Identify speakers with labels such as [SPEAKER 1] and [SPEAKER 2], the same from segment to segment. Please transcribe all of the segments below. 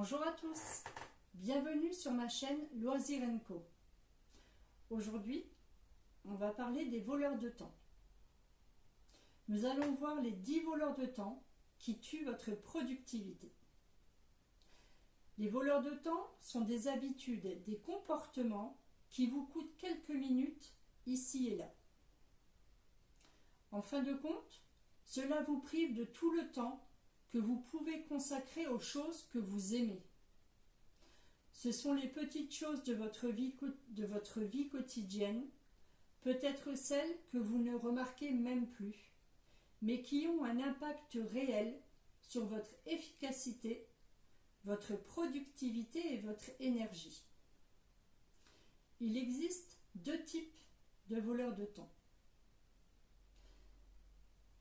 [SPEAKER 1] Bonjour à tous, bienvenue sur ma chaîne Loisirs & Co. Aujourd'hui, on va parler des voleurs de temps. Nous allons voir les 10 voleurs de temps qui tuent votre productivité. Les voleurs de temps sont des habitudes, des comportements qui vous coûtent quelques minutes ici et là. En fin de compte, cela vous prive de tout le temps que vous pouvez consacrer aux choses que vous aimez. Ce sont les petites choses de votre vie quotidienne, peut-être celles que vous ne remarquez même plus, mais qui ont un impact réel sur votre efficacité, votre productivité et votre énergie. Il existe 2 types de voleurs de temps.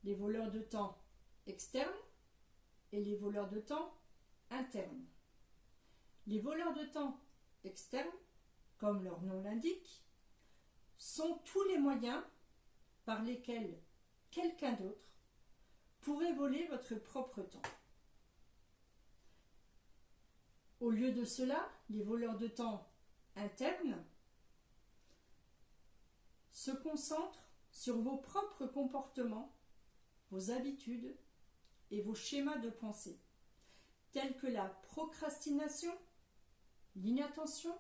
[SPEAKER 1] Les voleurs de temps externes et les voleurs de temps internes. Les voleurs de temps externes, comme leur nom l'indique, sont tous les moyens par lesquels quelqu'un d'autre pourrait voler votre propre temps. Au lieu de cela, les voleurs de temps internes se concentrent sur vos propres comportements, vos habitudes et vos schémas de pensée, tels que la procrastination, l'inattention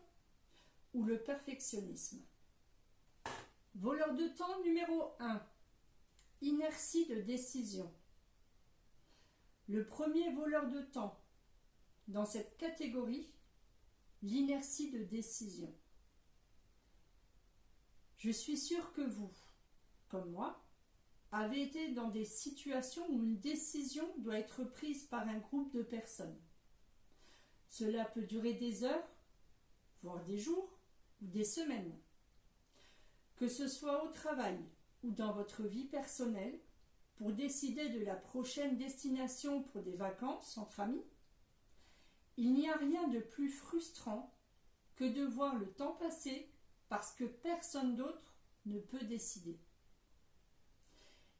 [SPEAKER 1] ou le perfectionnisme. Voleur de temps numéro 1. Inertie de décision. Le premier voleur de temps dans cette catégorie, l'inertie de décision. Je suis sûre que vous, comme moi, avez été dans des situations où une décision doit être prise par un groupe de personnes. Cela peut durer des heures, voire des jours ou des semaines. Que ce soit au travail ou dans votre vie personnelle, pour décider de la prochaine destination pour des vacances entre amis, il n'y a rien de plus frustrant que de voir le temps passer parce que personne d'autre ne peut décider.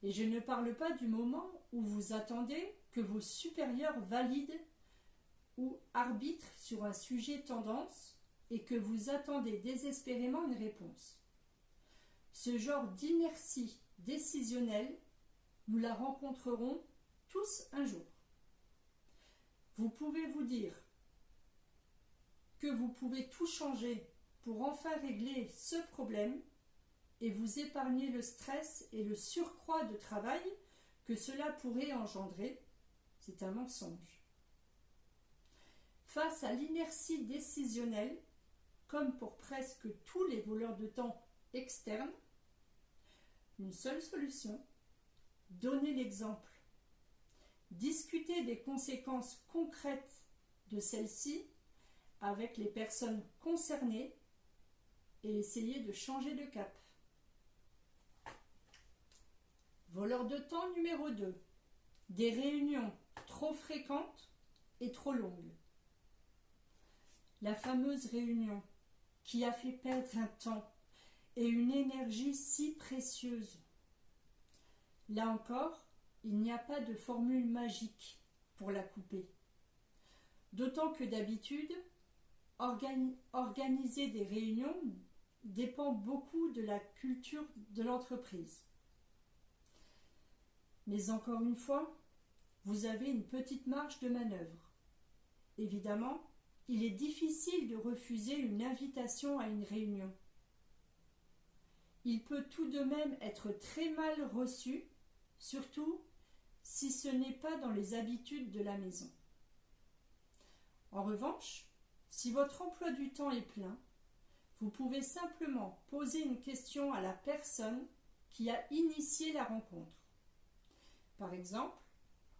[SPEAKER 1] Et je ne parle pas du moment où vous attendez que vos supérieurs valident ou arbitrent sur un sujet tendance et que vous attendez désespérément une réponse. Ce genre d'inertie décisionnelle, nous la rencontrerons tous un jour. Vous pouvez vous dire que vous pouvez tout changer pour enfin régler ce problème et vous épargner le stress et le surcroît de travail que cela pourrait engendrer. C'est un mensonge. Face à l'inertie décisionnelle, comme pour presque tous les voleurs de temps externes, une seule solution: donner l'exemple. Discuter des conséquences concrètes de celle-ci avec les personnes concernées et essayer de changer de cap. Voleur de temps numéro 2. Des réunions trop fréquentes et trop longues. La fameuse réunion qui a fait perdre un temps et une énergie si précieuse. Là encore, il n'y a pas de formule magique pour la couper. D'autant que d'habitude, organiser des réunions dépend beaucoup de la culture de l'entreprise. Mais encore une fois, vous avez une petite marge de manœuvre. Évidemment, il est difficile de refuser une invitation à une réunion. Il peut tout de même être très mal reçu, surtout si ce n'est pas dans les habitudes de la maison. En revanche, si votre emploi du temps est plein, vous pouvez simplement poser une question à la personne qui a initié la rencontre. Par exemple,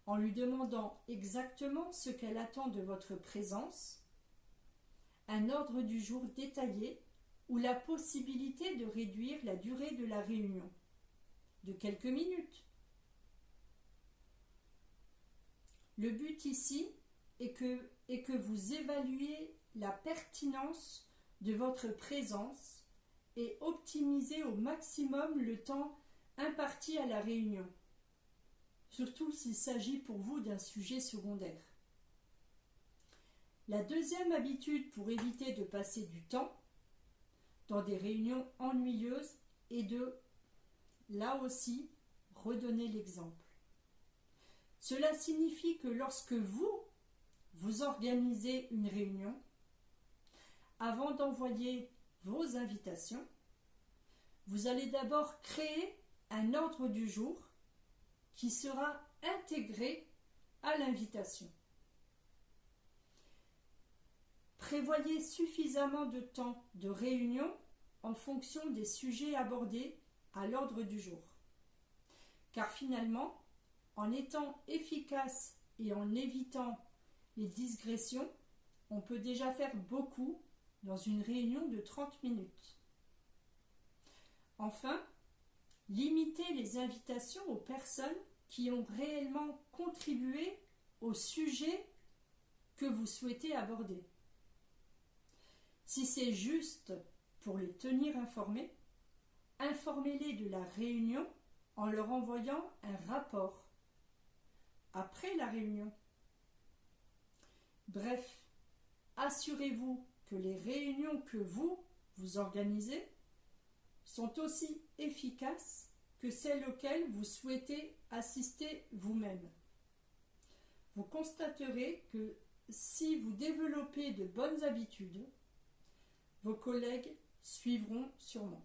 [SPEAKER 1] en lui demandant exactement ce qu'elle attend de votre présence, un ordre du jour détaillé ou la possibilité de réduire la durée de la réunion de quelques minutes. Le but ici est que vous évaluez la pertinence de votre présence et optimisez au maximum le temps imparti à la réunion, surtout s'il s'agit pour vous d'un sujet secondaire. La deuxième habitude pour éviter de passer du temps dans des réunions ennuyeuses est de, là aussi, redonner l'exemple. Cela signifie que lorsque vous organisez une réunion, avant d'envoyer vos invitations, vous allez d'abord créer un ordre du jour qui sera intégré à l'invitation. Prévoyez suffisamment de temps de réunion en fonction des sujets abordés à l'ordre du jour. Car finalement, en étant efficace et en évitant les digressions, on peut déjà faire beaucoup dans une réunion de 30 minutes. Enfin, limitez les invitations aux personnes qui ont réellement contribué au sujet que vous souhaitez aborder. Si c'est juste pour les tenir informés, informez-les de la réunion en leur envoyant un rapport après la réunion. Bref, assurez-vous que les réunions que vous organisez sont aussi efficaces que celles auxquelles vous souhaitez assister vous-même. Vous constaterez que si vous développez de bonnes habitudes, vos collègues suivront sûrement.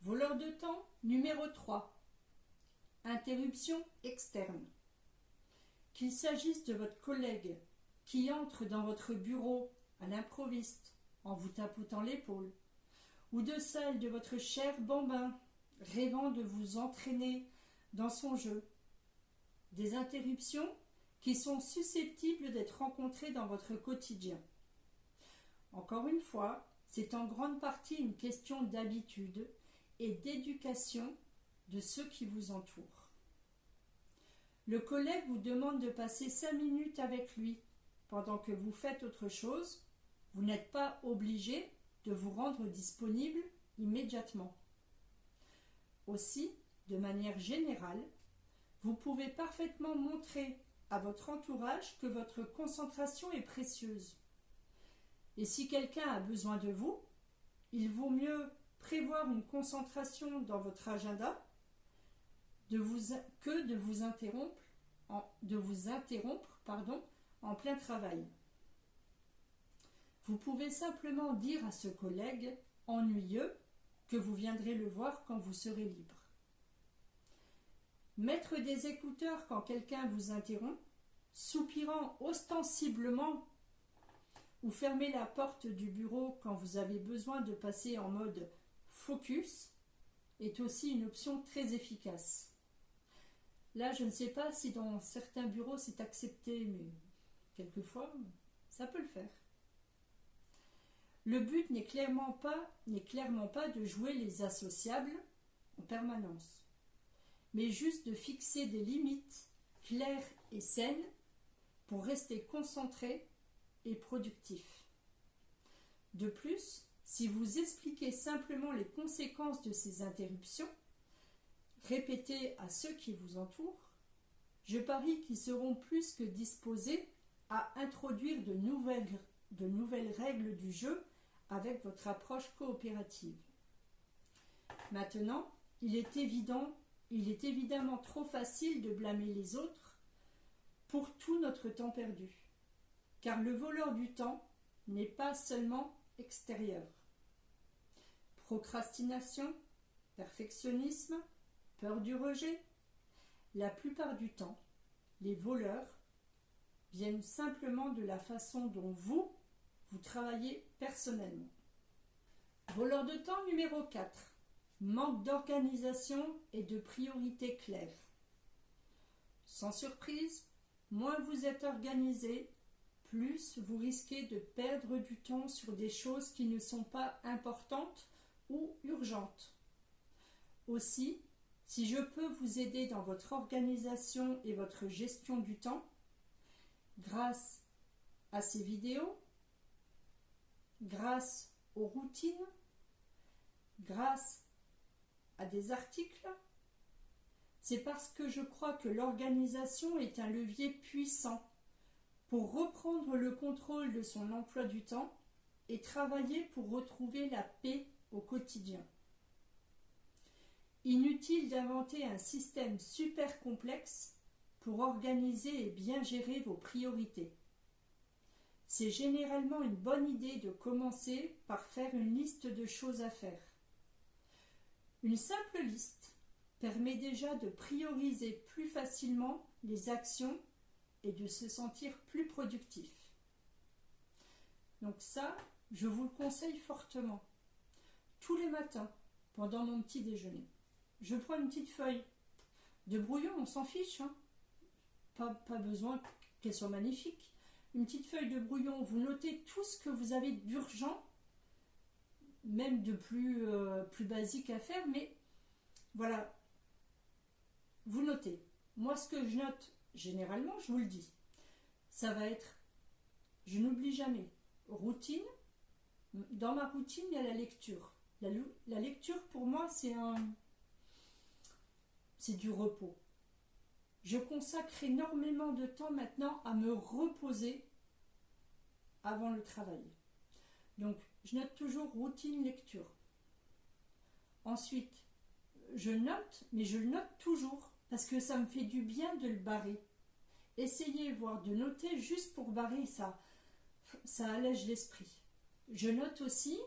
[SPEAKER 1] Voleur de temps numéro 3. Interruption externe. Qu'il s'agisse de votre collègue qui entre dans votre bureau à l'improviste en vous tapotant l'épaule, ou de celle de votre cher bambin rêvant de vous entraîner dans son jeu. Des interruptions qui sont susceptibles d'être rencontrées dans votre quotidien. Encore une fois, c'est en grande partie une question d'habitude et d'éducation de ceux qui vous entourent. Le collègue vous demande de passer 5 minutes avec lui pendant que vous faites autre chose. Vous n'êtes pas obligé de vous rendre disponible immédiatement. Aussi, de manière générale, vous pouvez parfaitement montrer à votre entourage que votre concentration est précieuse. Et si quelqu'un a besoin de vous, il vaut mieux prévoir une concentration dans votre agenda que de vous interrompre en plein travail. Vous pouvez simplement dire à ce collègue ennuyeux que vous viendrez le voir quand vous serez libre. Mettre des écouteurs quand quelqu'un vous interrompt, soupirant ostensiblement, ou fermer la porte du bureau quand vous avez besoin de passer en mode focus est aussi une option très efficace. Là, je ne sais pas si dans certains bureaux c'est accepté, mais quelquefois, ça peut le faire. Le but n'est clairement pas de jouer les associables en permanence, mais juste de fixer des limites claires et saines pour rester concentré et productif. De plus, si vous expliquez simplement les conséquences de ces interruptions, répétées à ceux qui vous entourent, je parie qu'ils seront plus que disposés à introduire de nouvelles règles du jeu avec votre approche coopérative. Maintenant, il est évidemment trop facile de blâmer les autres pour tout notre temps perdu, car le voleur du temps n'est pas seulement extérieur. Procrastination, perfectionnisme, peur du rejet, la plupart du temps, les voleurs viennent simplement de la façon dont vous travaillez personnellement. Voleur de temps numéro 4. Manque d'organisation et de priorités claires. Sans surprise, moins vous êtes organisé, plus vous risquez de perdre du temps sur des choses qui ne sont pas importantes ou urgentes. Aussi, si je peux vous aider dans votre organisation et votre gestion du temps, grâce à ces vidéos, grâce aux routines, grâce à des articles, c'est parce que je crois que l'organisation est un levier puissant pour Prendre le contrôle de son emploi du temps et travailler pour retrouver la paix au quotidien. Inutile d'inventer un système super complexe pour organiser et bien gérer vos priorités. C'est généralement une bonne idée de commencer par faire une liste de choses à faire. Une simple liste permet déjà de prioriser plus facilement les actions et de se sentir plus productif. Donc ça, je vous le conseille fortement. Tous les matins, pendant mon petit déjeuner, je prends une petite feuille de brouillon, on s'en fiche, hein. Pas besoin qu'elle soit magnifique. Une petite feuille de brouillon, vous notez tout ce que vous avez d'urgent, même de plus basique à faire, mais voilà, vous notez. Moi, ce que je note, généralement, je vous le dis, ça va être, je n'oublie jamais, routine. Dans ma routine, il y a la lecture. La lecture, pour moi, c'est du repos. Je consacre énormément de temps maintenant à me reposer avant le travail. Donc, je note toujours routine lecture. Ensuite, je note, mais je le note toujours parce que ça me fait du bien de le barrer. Essayez, voire de noter juste pour barrer, ça allège l'esprit. Je note aussi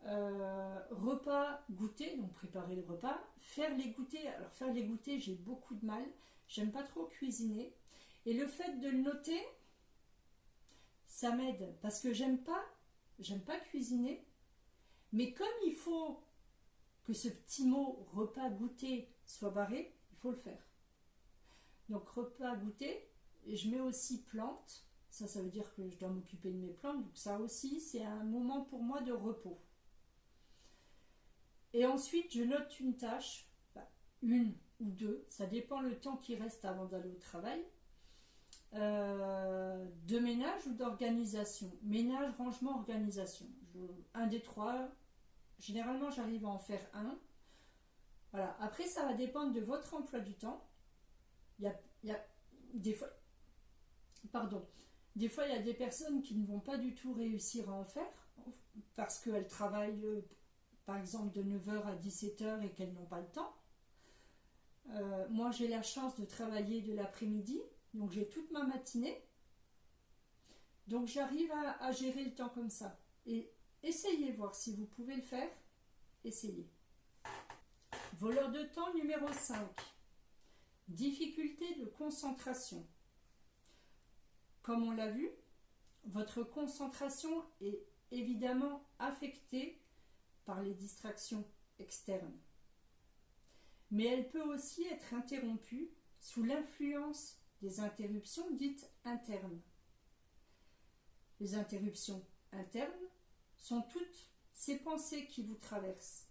[SPEAKER 1] repas, goûter, donc préparer le repas, faire les goûters. Alors faire les goûters, j'ai beaucoup de mal. J'aime pas trop cuisiner. Et le fait de le noter, ça m'aide parce que j'aime pas cuisiner. Mais comme il faut que ce petit mot repas, goûter soit barré, il faut le faire. Donc repas, goûter, et je mets aussi plantes. Ça veut dire que je dois m'occuper de mes plantes. Donc ça aussi, c'est un moment pour moi de repos. Et ensuite, je note une tâche, une ou deux, ça dépend le temps qui reste avant d'aller au travail, de ménage ou d'organisation. Ménage, rangement, organisation. Un des trois, généralement j'arrive à en faire un. Voilà. Après, ça va dépendre de votre emploi du temps. Il y a des fois, il y a des personnes qui ne vont pas du tout réussir à en faire parce qu'elles travaillent par exemple de 9h à 17h et qu'elles n'ont pas le temps. Moi, j'ai la chance de travailler de l'après-midi, donc j'ai toute ma matinée. Donc j'arrive à gérer le temps comme ça. Et essayez voir si vous pouvez le faire. Essayez. Voleur de temps numéro 5. Difficulté de concentration. Comme on l'a vu, votre concentration est évidemment affectée par les distractions externes. Mais elle peut aussi être interrompue sous l'influence des interruptions dites internes. Les interruptions internes sont toutes ces pensées qui vous traversent.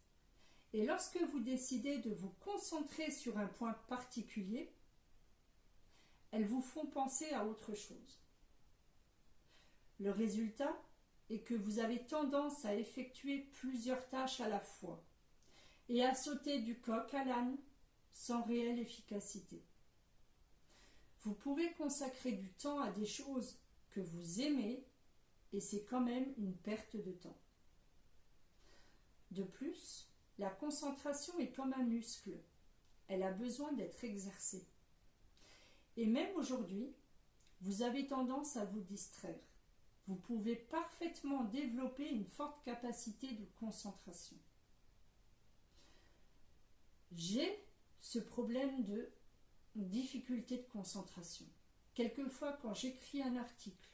[SPEAKER 1] Et lorsque vous décidez de vous concentrer sur un point particulier, elles vous font penser à autre chose. Le résultat est que vous avez tendance à effectuer plusieurs tâches à la fois et à sauter du coq à l'âne sans réelle efficacité. Vous pouvez consacrer du temps à des choses que vous aimez et c'est quand même une perte de temps. De plus, la concentration est comme un muscle. Elle a besoin d'être exercée. Et même aujourd'hui, vous avez tendance à vous distraire. Vous pouvez parfaitement développer une forte capacité de concentration. J'ai ce problème de difficulté de concentration. Quelquefois, quand j'écris un article,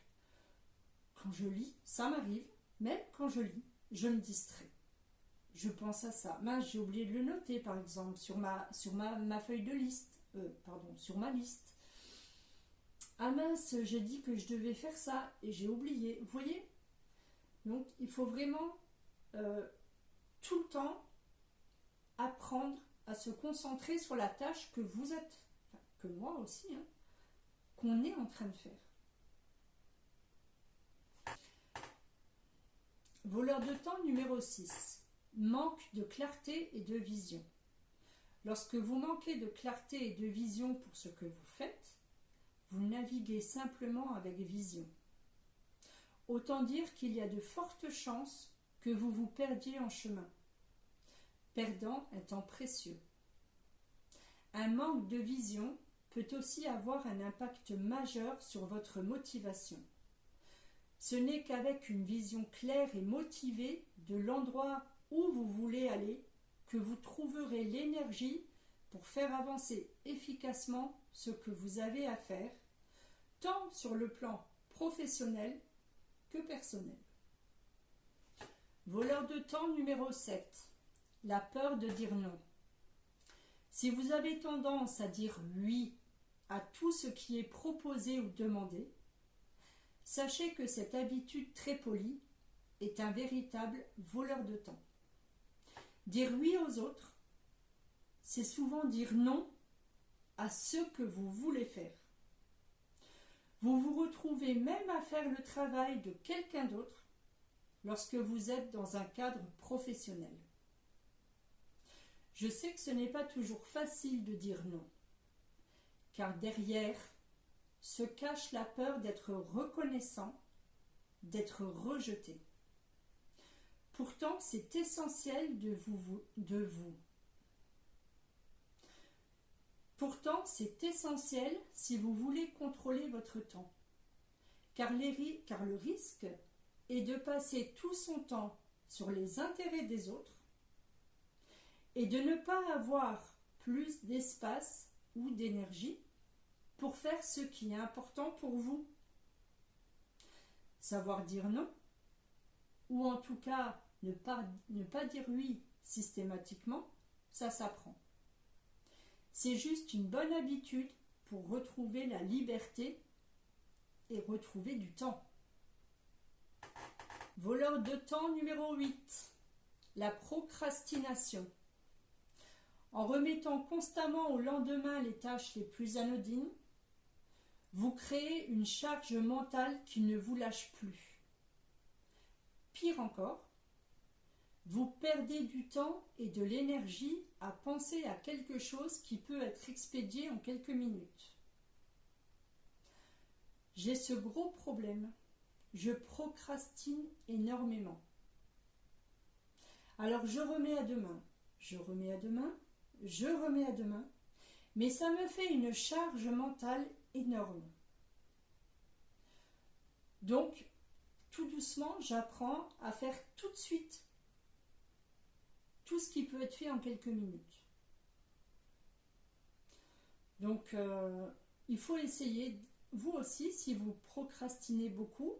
[SPEAKER 1] quand je lis, ça m'arrive, même quand je lis, je me distrais. Je pense à ça. Mince, j'ai oublié de le noter, par exemple, sur ma feuille de liste. Sur ma liste. Ah mince, j'ai dit que je devais faire ça et j'ai oublié. Vous voyez? Donc, il faut vraiment tout le temps apprendre à se concentrer sur la tâche que vous êtes, que moi aussi, qu'on est en train de faire. Voleur de temps numéro 6. Manque de clarté et de vision. Lorsque vous manquez de clarté et de vision pour ce que vous faites, vous naviguez simplement avec vision. autant dire qu'il y a de fortes chances que vous vous perdiez en chemin, perdant un temps précieux. Un manque de vision peut aussi avoir un impact majeur sur votre motivation. Ce n'est qu'avec une vision claire et motivée de l'endroit où vous voulez aller que vous trouverez l'énergie pour faire avancer efficacement ce que vous avez à faire, tant sur le plan professionnel que personnel. Voleur de temps numéro 7. La peur de dire non. Si vous avez tendance à dire oui à tout ce qui est proposé ou demandé, sachez que cette habitude très polie est un véritable voleur de temps. Dire oui aux autres, c'est souvent dire non à ce que vous voulez faire. Vous vous retrouvez même à faire le travail de quelqu'un d'autre lorsque vous êtes dans un cadre professionnel. Je sais que ce n'est pas toujours facile de dire non, car derrière se cache la peur d'être reconnaissant, d'être rejeté. Pourtant, c'est essentiel Pourtant, c'est essentiel si vous voulez contrôler votre temps, car le risque est de passer tout son temps sur les intérêts des autres et de ne pas avoir plus d'espace ou d'énergie pour faire ce qui est important pour vous. Savoir dire non, ou en tout cas ne pas dire oui systématiquement, ça s'apprend. C'est juste une bonne habitude pour retrouver la liberté et retrouver du temps. Voleur de temps numéro 8. La procrastination. En remettant constamment au lendemain les tâches les plus anodines, vous créez une charge mentale qui ne vous lâche plus. Pire encore, vous perdez du temps et de l'énergie à penser à quelque chose qui peut être expédié en quelques minutes. J'ai ce gros problème. Je procrastine énormément. Alors je remets à demain, mais ça me fait une charge mentale énorme. Donc, tout doucement, j'apprends à faire tout de suite tout ce qui peut être fait en quelques minutes. Donc, il faut essayer, vous aussi, si vous procrastinez beaucoup,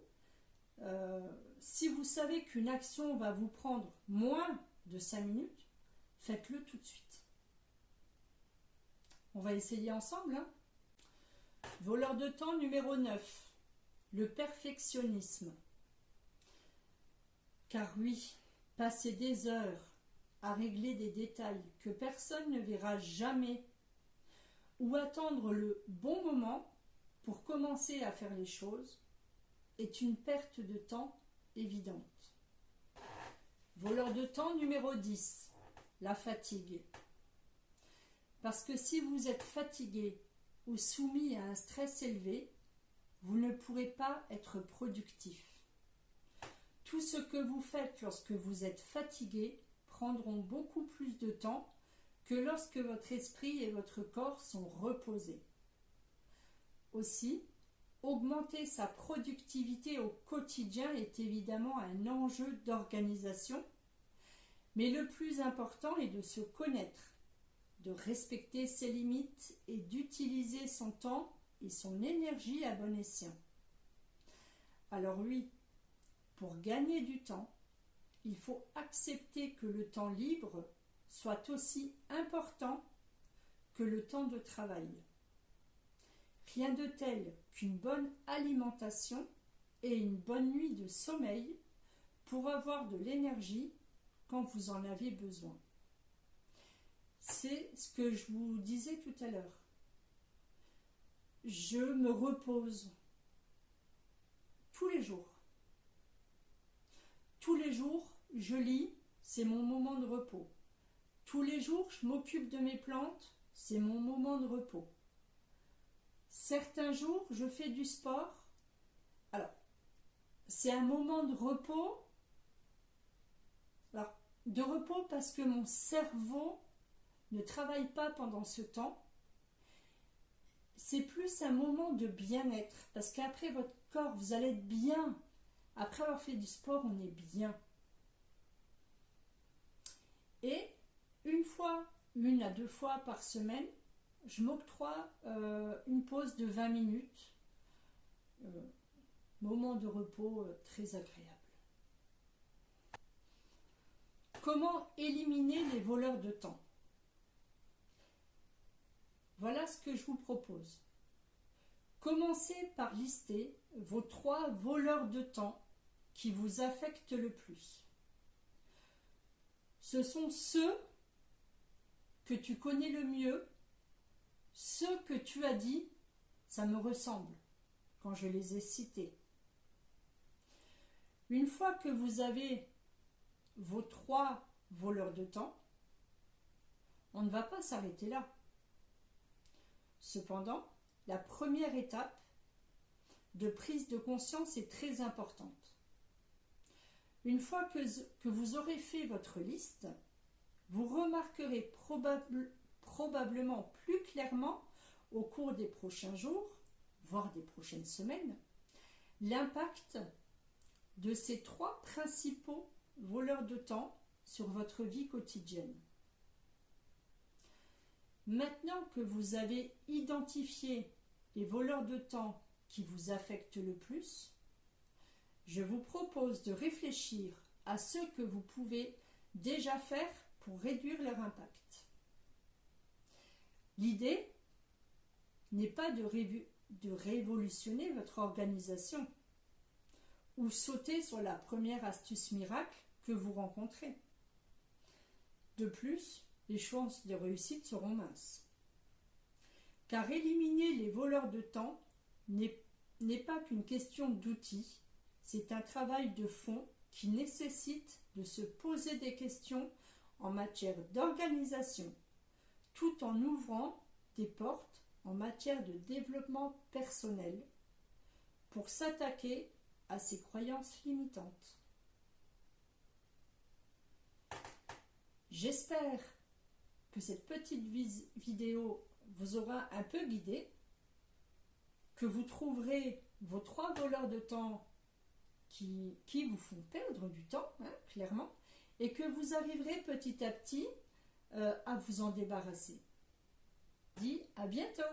[SPEAKER 1] si vous savez qu'une action va vous prendre moins de 5 minutes, faites-le tout de suite. On va essayer ensemble. Voleur de temps numéro 9. Le perfectionnisme. Car oui, passer des heures à régler des détails que personne ne verra jamais ou attendre le bon moment pour commencer à faire les choses est une perte de temps évidente. Voleur de temps numéro 10. La fatigue. Parce que si vous êtes fatigué ou soumis à un stress élevé, vous ne pourrez pas être productif. Tout ce que vous faites lorsque vous êtes fatigué prendront beaucoup plus de temps que lorsque votre esprit et votre corps sont reposés. Aussi, augmenter sa productivité au quotidien est évidemment un enjeu d'organisation, mais le plus important est de se connaître, de respecter ses limites et d'utiliser son temps et son énergie à bon escient. Alors oui, pour gagner du temps, il faut accepter que le temps libre soit aussi important que le temps de travail. Rien de tel qu'une bonne alimentation et une bonne nuit de sommeil pour avoir de l'énergie quand vous en avez besoin. C'est ce que je vous disais tout à l'heure. Je me repose tous les jours. Tous les jours, je lis, c'est mon moment de repos. Tous les jours, je m'occupe de mes plantes, c'est mon moment de repos. Certains jours, je fais du sport. Alors, c'est un moment de repos. Alors, de repos parce que mon cerveau ne travaille pas pendant ce temps. C'est plus un moment de bien-être parce qu'après votre corps, vous allez être bien. Après avoir fait du sport, on est bien. Et une à deux fois par semaine, je m'octroie une pause de 20 minutes. Moment de repos très agréable. Comment éliminer les voleurs de temps? Voilà ce que je vous propose. Commencez par lister vos 3 voleurs de temps qui vous affectent le plus. Ce sont ceux que tu connais le mieux, ceux que tu as dit, ça me ressemble, quand je les ai cités. Une fois que vous avez vos 3 voleurs de temps, on ne va pas s'arrêter là. Cependant, la première étape de prise de conscience est très importante. Une fois que vous aurez fait votre liste, vous remarquerez probablement plus clairement au cours des prochains jours, voire des prochaines semaines, l'impact de ces 3 principaux voleurs de temps sur votre vie quotidienne. Maintenant que vous avez identifié les voleurs de temps qui vous affectent le plus, je vous propose de réfléchir à ce que vous pouvez déjà faire pour réduire leur impact. L'idée n'est pas de révolutionner votre organisation ou sauter sur la première astuce miracle que vous rencontrez. De plus, les chances de réussite seront minces. Car éliminer les voleurs de temps n'est pas qu'une question d'outils, c'est un travail de fond qui nécessite de se poser des questions en matière d'organisation, tout en ouvrant des portes en matière de développement personnel pour s'attaquer à ces croyances limitantes. J'espère que cette petite vidéo vous aura un peu guidé, que vous trouverez vos 3 voleurs de temps qui vous font perdre du temps, clairement, et que vous arriverez petit à petit à vous en débarrasser. Je vous dis à bientôt.